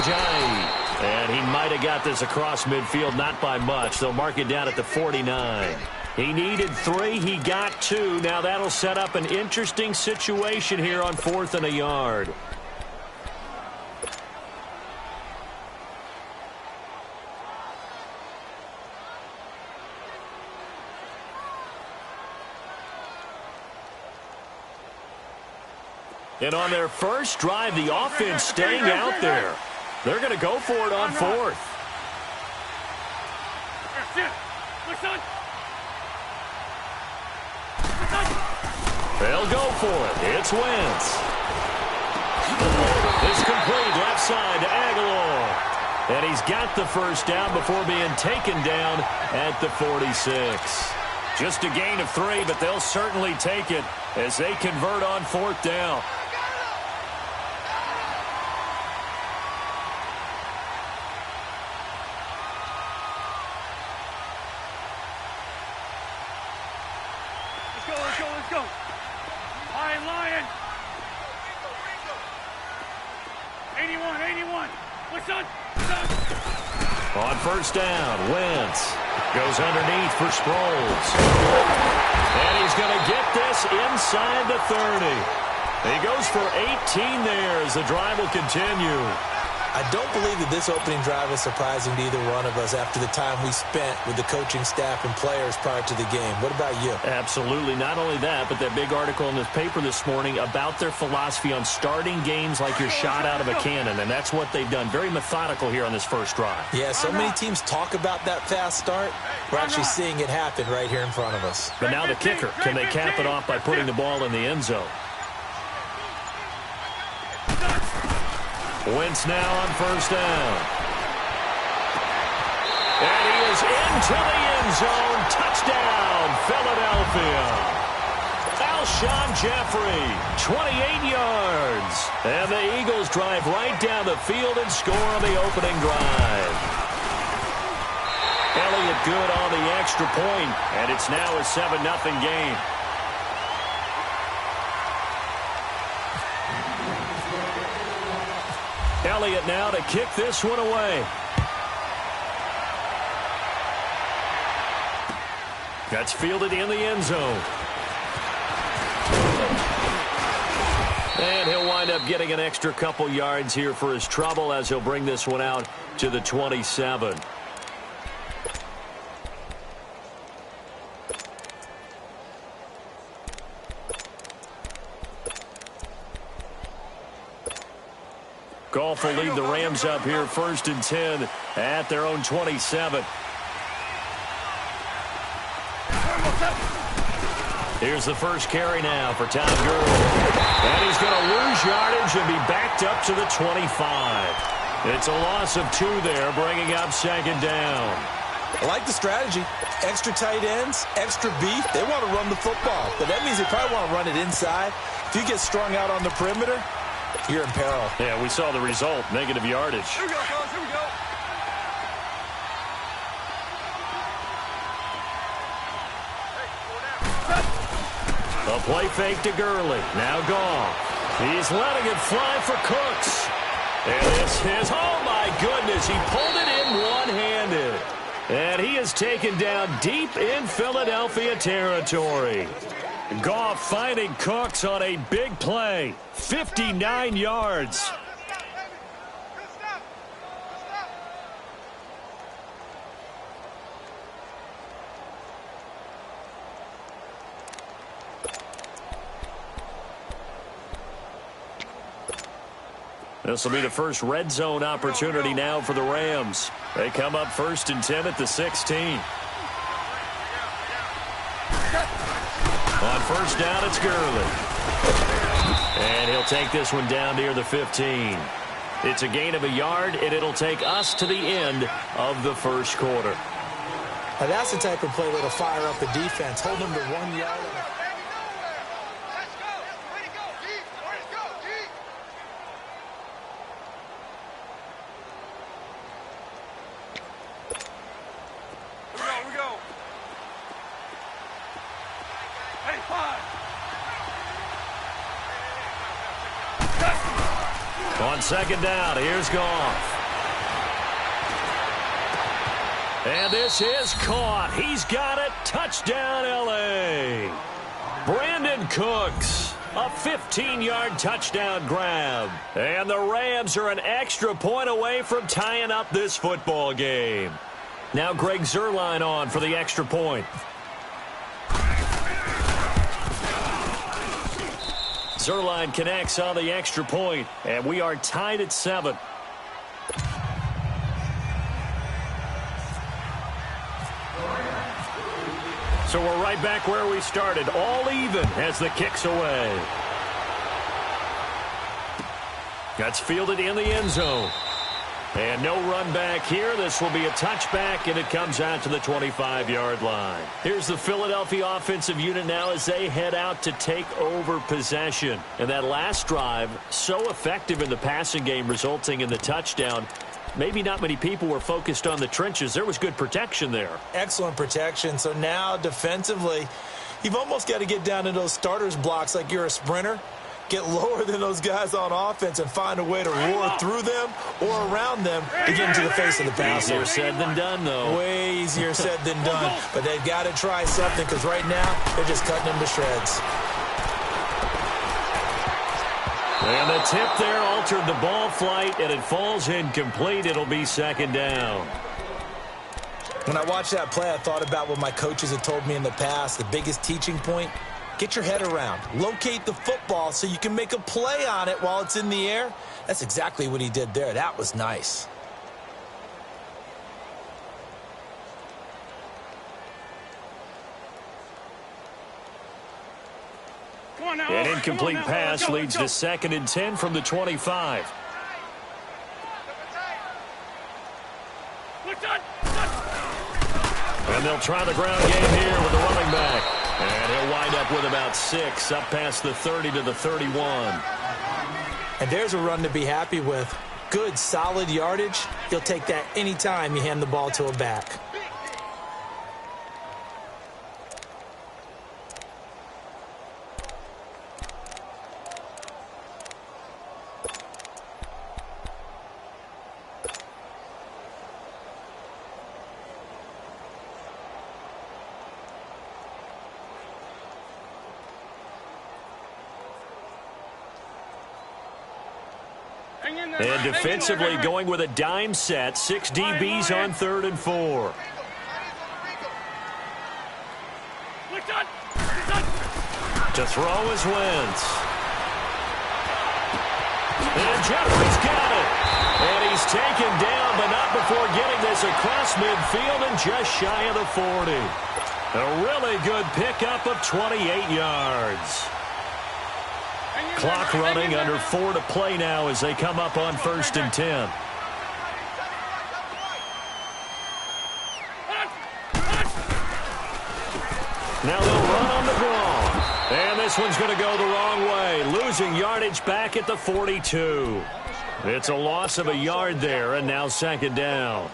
Ajayi. And he might have got this across midfield, not by much. They'll mark it down at the 49. He needed 3. He got 2. Now that'll set up an interesting situation here on 4th and a yard. And on their first drive, the offense staying out there. They're going to go for it on 4th. They'll go for it. It's Wentz. It's complete left side to Aguilar. And he's got the first down before being taken down at the 46. Just a gain of 3, but they'll certainly take it as they convert on 4th down. Let's go. Lion. 81. What's on? On first down, Wentz goes underneath for Sproles. And he's going to get this inside the 30. He goes for 18 there as the drive will continue. I don't believe that this opening drive is surprising to either one of us after the time we spent with the coaching staff and players prior to the game. What about you? Absolutely. Not only that, but that big article in the paper this morning about their philosophy on starting games like you're shot out of a cannon, and that's what they've done. Very methodical here on this first drive. Yeah, so many teams talk about that fast start. We're actually seeing it happen right here in front of us. But now the kicker. Can they cap it off by putting the ball in the end zone? Wentz now on first down. And he is into the end zone. Touchdown, Philadelphia. Alshon Jeffrey, 28 yards. And the Eagles drive right down the field and score on the opening drive. Elliott good on the extra point, and it's now a 7-0 game. Elliott now to kick this one away. That's fielded in the end zone. And he'll wind up getting an extra couple yards here for his trouble as he'll bring this one out to the 27. Goff will lead the Rams up here 1st and 10 at their own 27. Here's the first carry now for Todd Gurley. And he's going to lose yardage and be backed up to the 25. It's a loss of 2 there, bringing up 2nd down. I like the strategy. Extra tight ends, extra beef. They want to run the football, but that means they probably want to run it inside. If you get strung out on the perimeter, you're in peril. Yeah, we saw the result, negative yardage. Here we go, fellas, here we go. A play fake to Gurley. Now Goff. He's letting it fly for Cooks. And this is, oh my goodness, he pulled it in one-handed. And he is taken down deep in Philadelphia territory. Goff finding Cooks on a big play. 59 yards. This will be the first red zone opportunity now for the Rams. They come up 1st and 10 at the 16. On first down, it's Gurley. And he'll take this one down near the 15. It's a gain of a yard, and it'll take us to the end of the first quarter. Now that's the type of play that'll fire up the defense. Hold them to 1 yard. On second down, here's Goff. And this is caught. He's got it. Touchdown, L.A. Brandon Cooks, a 15-yard touchdown grab. And the Rams are an extra point away from tying up this football game. Now Greg Zuerlein on for the extra point. Zuerlein connects on the extra point, and we are tied at 7. So we're right back where we started, all even as the kick's away. That's fielded in the end zone. And no run back here. This will be a touchback, and it comes out to the 25-yard line. Here's the Philadelphia offensive unit now as they head out to take over possession. And that last drive, so effective in the passing game, resulting in the touchdown. Maybe not many people were focused on the trenches. There was good protection there. Excellent protection. So now defensively, you've almost got to get down to those starters blocks like you're a sprinter. Get lower than those guys on offense and find a way to roar through them or around them to get into the face of the passer. Easier said than done, though. Way easier said than done. But they've got to try something because right now they're just cutting them to shreds. And the tip there altered the ball flight, and it falls incomplete. It'll be second down. When I watched that play, I thought about what my coaches had told me in the past. The biggest teaching point, get your head around. Locate the football so you can make a play on it while it's in the air. That's exactly what he did there. That was nice. An incomplete pass leads to 2nd and 10 from the 25. And they'll try the ground game here with the running back. And he'll wind up with about 6, up past the 30 to the 31. And there's a run to be happy with. Good, solid yardage. You'll take that anytime you hand the ball to a back. And defensively going with a dime set. 6 DBs on 3rd and 4. To throw is Wentz. And Jeffrey's got it. And he's taken down, but not before getting this across midfield and just shy of the 40. A really good pickup of 28 yards. Clock running, under 4 to play now as they come up on 1st and 10. Now they'll run on the draw. And this one's going to go the wrong way, losing yardage back at the 42. It's a loss of a yard there, and now 2nd down.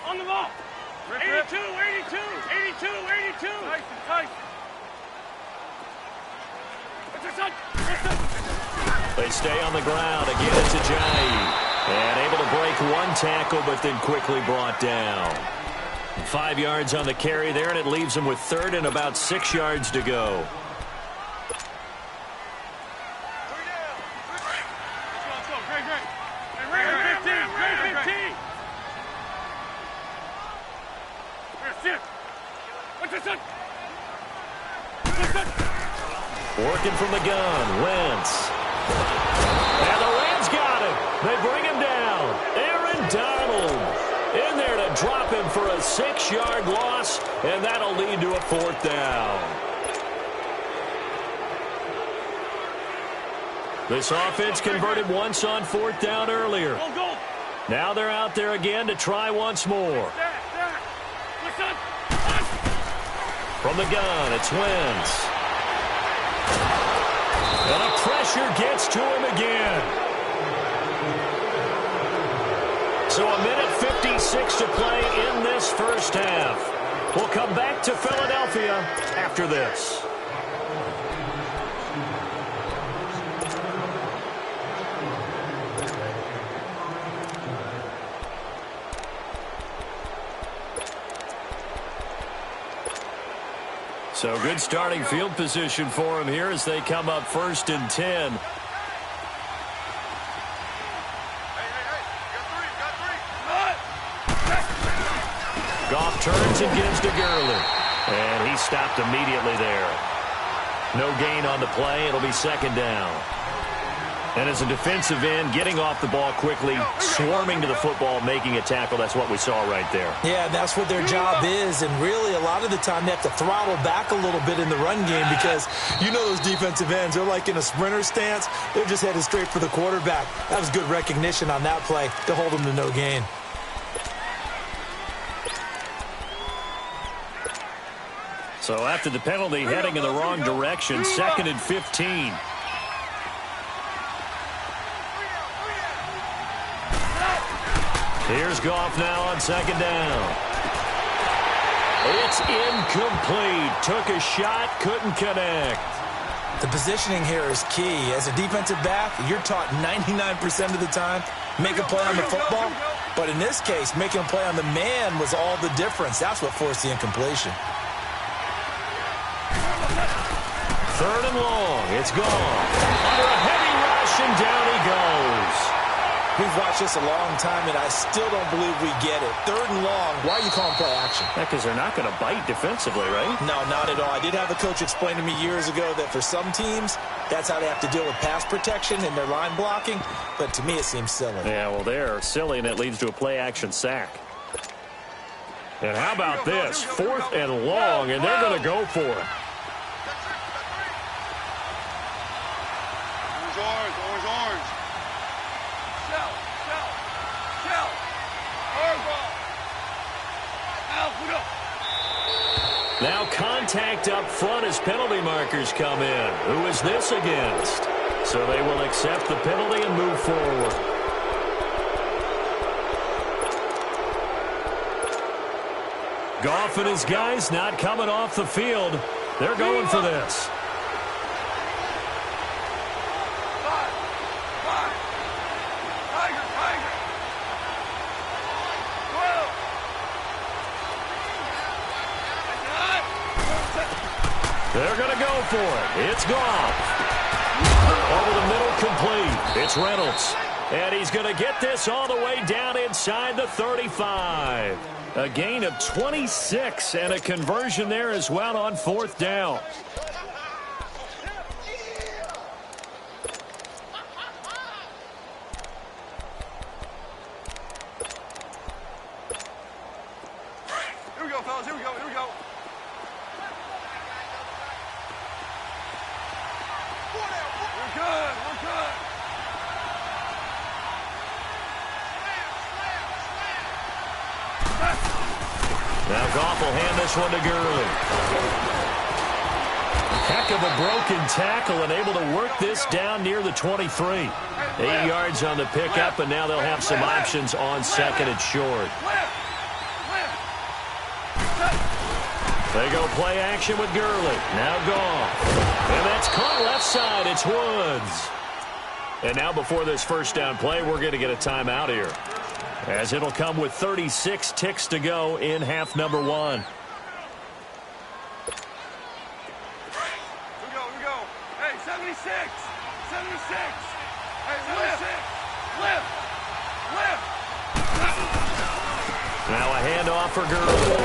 On the ball. 82, 82, 82, 82. Nice, nice. They stay on the ground. Again, it's Ajayi. And able to break one tackle, but then quickly brought down. 5 yards on the carry there, and it leaves them with 3rd and about 6 yards to go. Working from the gun, Wentz. And the Rams got it. They bring him down. Aaron Donald in there to drop him for a 6-yard loss, and that'll lead to a 4th down. This offense converted once on 4th down earlier. Now they're out there again to try once more. From the gun, it's Wentz. And the pressure gets to him again. So a minute 56 to play in this first half. We'll come back to Philadelphia after this. So good starting field position for him here as they come up 1st and 10. Goff turns and gives to Gurley. And he stopped immediately there. No gain on the play. It'll be 2nd down. And as a defensive end, getting off the ball quickly, swarming to the football, making a tackle, that's what we saw right there. Yeah, that's what their job is. And really, a lot of the time, they have to throttle back a little bit in the run game because you know those defensive ends, they're like in a sprinter stance. They're just headed straight for the quarterback. That was good recognition on that play to hold them to no gain. So after the penalty, heading in the wrong direction, 2nd and 15. Here's Goff now on 2nd down. It's incomplete. Took a shot, couldn't connect. The positioning here is key. As a defensive back, you're taught 99% of the time, make a play on the football. But in this case, making a play on the man was all the difference. That's what forced the incompletion. 3rd and long. It's gone. Under a heavy rush, and down he goes. We've watched this a long time, and I still don't believe we get it. 3rd and long. Why are you calling play action? Yeah, because they're not going to bite defensively, right? No, not at all. I did have a coach explain to me years ago that for some teams, that's how they have to deal with pass protection and their line blocking. But to me, it seems silly. Yeah, well, they're silly, and it leads to a play action sack. And how about this? 4th and long, and they're going to go for it. Orange. Shell. Now contact up front as penalty markers come in. Who is this against? So they will accept the penalty and move forward. Goff and his guys not coming off the field. They're going for this. They're going to go for it. It's Goff. Over the middle, complete. It's Reynolds. And he's going to get this all the way down inside the 35. A gain of 26 and a conversion there as well on 4th down. Here we go, fellas. Here we go. We're good. Now Goff will hand this one to Gurley. Heck of a broken tackle and able to work this down near the 23. 8 yards on the pickup, and now they'll have some options on 2nd and short. They go play action with Gurley. Now Goff. And that's caught left side. It's Woods. And now before this 1st down play, we're going to get a timeout here, as it'll come with 36 ticks to go in half number 1. Here we go. Hey, 76. Hey, lift. Now a handoff for Gurley.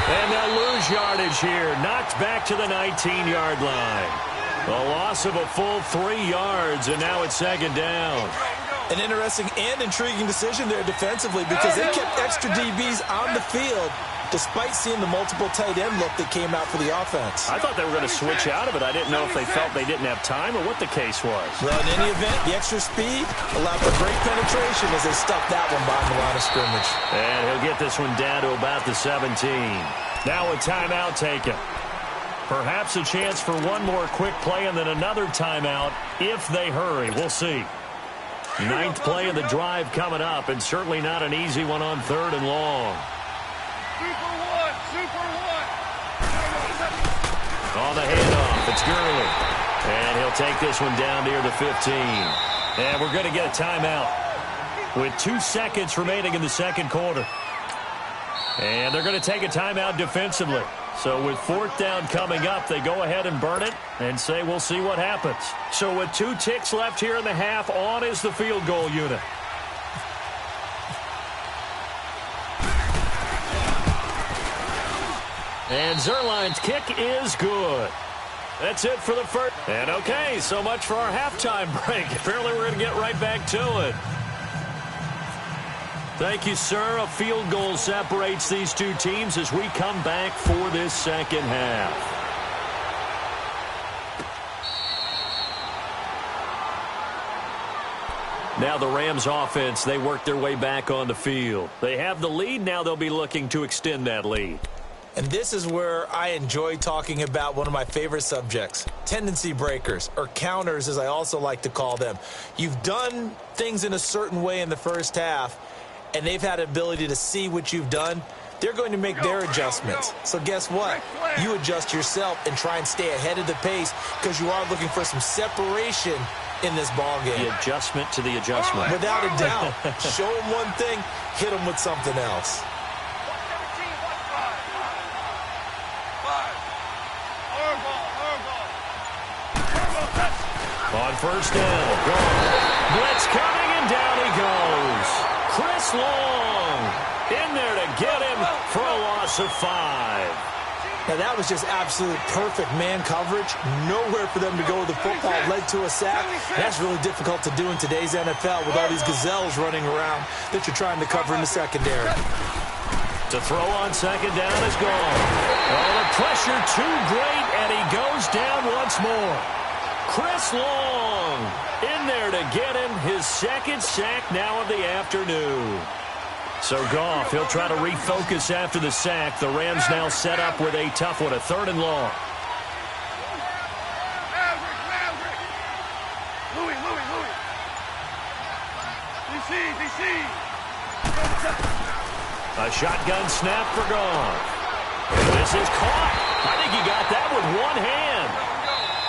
And they'll lose yardage here. Knocked back to the 19-yard line. A loss of a full 3 yards, and now it's 2nd down. An interesting and intriguing decision there defensively because they kept extra DBs on the field despite seeing the multiple tight end look that came out for the offense. I thought they were going to switch out of it. I didn't know if they felt they didn't have time or what the case was. Well, in any event, the extra speed allowed for great penetration as they stuffed that one behind the line of scrimmage. And he'll get this one down to about the 17. Now a timeout taken. Perhaps a chance for one more quick play and then another timeout if they hurry. We'll see. 9th play of the drive coming up, and certainly not an easy one on 3rd and long. Super one. On the handoff, it's Gurley. And he'll take this one down near the 15. And we're going to get a timeout with 2 seconds remaining in the 2nd quarter. And they're going to take a timeout defensively. So with 4th down coming up, they go ahead and burn it and say we'll see what happens. So with 2 ticks left here in the half, on is the field goal unit. And Zerline's kick is good. That's it for the first. And okay, so much for our halftime break. Apparently we're going to get right back to it. Thank you, sir. A field goal separates these two teams as we come back for this second half. Now the Rams offense, they work their way back on the field. They have the lead. Now they'll be looking to extend that lead. And this is where I enjoy talking about one of my favorite subjects, tendency breakers, or counters as I also like to call them. You've done things in a certain way in the first half, and they've had an ability to see what you've done. They're going to make their adjustments. So guess what? You adjust yourself and try and stay ahead of the pace because you are looking for some separation in this ball game. The adjustment to the adjustment. Without a doubt. Show them one thing, hit them with something else. On first down, gone. Blitz coming, and down he goes. Chris Long in there to get him for a loss of 5. Now, that was just absolute perfect man coverage. Nowhere for them to go with the football. Led to a sack. That's really difficult to do in today's NFL with all these gazelles running around that you're trying to cover in the secondary. To throw on second down is gone. Oh, the pressure too great, and he goes down once more. Chris Long in there to get him his second sack now of the afternoon. So Goff, he'll try to refocus after the sack. The Rams now set up with a tough one, a 3rd and long. A shotgun snap for Goff. This is caught. I think he got that with one hand.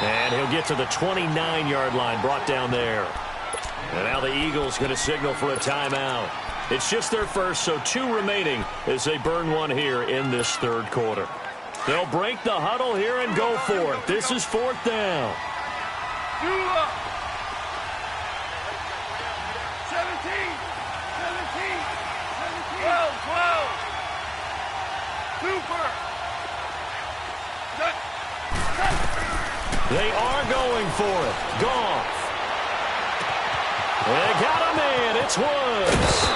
And he'll get to the 29-yard line, brought down there. And now the Eagles going to signal for a timeout. It's just their first, so 2 remaining as they burn one here in this 3rd quarter. They'll break the huddle here and go for it. This is 4th down. 12. They are going for it. Goff. They got a man. It's Woods.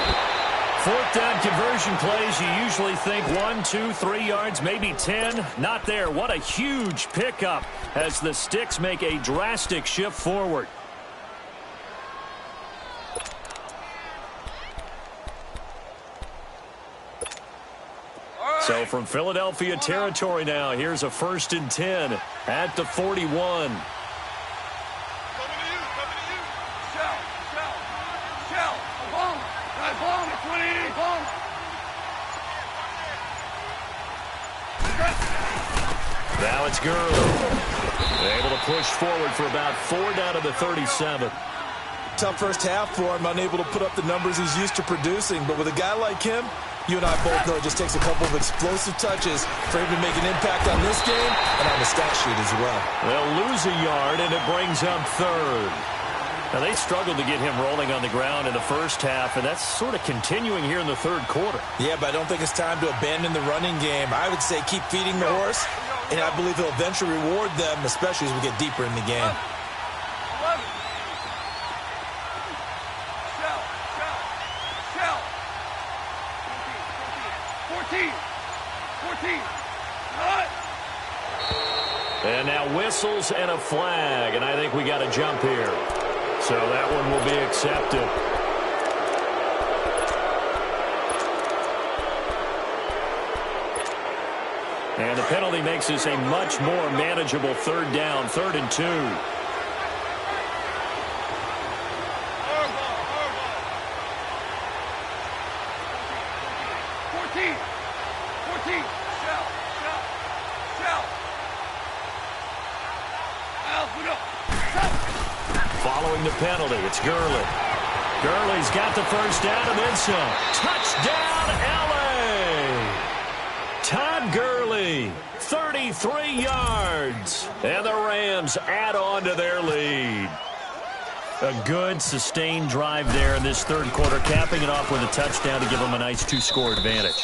4th down conversion plays. You usually think 1, 2, 3 yards, maybe 10. Not there. What a huge pickup as the Sticks make a drastic shift forward. So from Philadelphia territory now, here's a 1st and 10 at the 41. Now it's Gurley. Able to push forward for about 4 down to the 37. Tough first half for him, unable to put up the numbers he's used to producing. But with a guy like him, you and I both know it just takes a couple of explosive touches for him to make an impact on this game and on the stat sheet as well. They'll lose a yard, and it brings up 3rd. Now, they struggled to get him rolling on the ground in the first half, and that's sort of continuing here in the 3rd quarter. Yeah, but I don't think it's time to abandon the running game. I would say keep feeding the horse, and I believe he'll eventually reward them, especially as we get deeper in the game. And now whistles and a flag, and I think we got a jump here. So that one will be accepted. And the penalty makes this a much more manageable 3rd down, 3rd and 2. Following the penalty, it's Gurley. Gurley's got the first down and then some. Touchdown, L.A. Todd Gurley, 33 yards. And the Rams add on to their lead. A good, sustained drive there in this third quarter, capping it off with a touchdown to give them a nice two-score advantage.